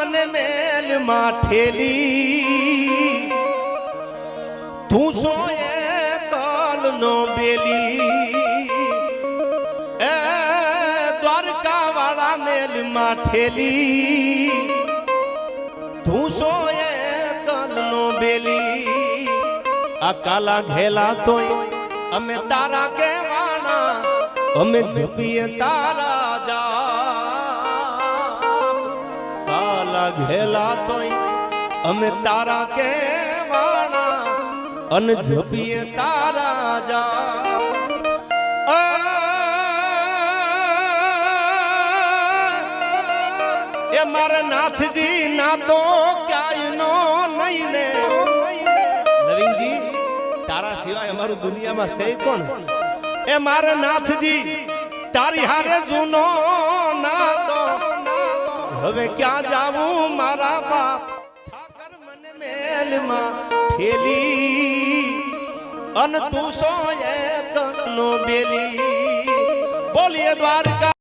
મને મેલ માં ઠેલી તું સોએ કલ નો બેલી એ દ્વારકા વાળા મેલ માં ઠેલી તું સોએ કલ નો બેલી આ કાલા ઘેલા તોય અમે તારા કહેવાના અમે જપીએ તારા જાપ કાલા ઘેલા તોય અમે તારા કહેવાના અને જપીએ તારા જાપ એ મારા નાથજી ના તો ક્યાંય નો નહીં ને નવીનજી તારા સિવાય અમારું દુનિયામાં છે કોણ એ મારા નાથજી તારી હારે જૂનો નાતો હવે ક્યાં જાવું મારા બાપ ઠાકર મને મેલમાં ઠેલી અન તું સોએ કનો બેલી બોલીએ દ્વારકા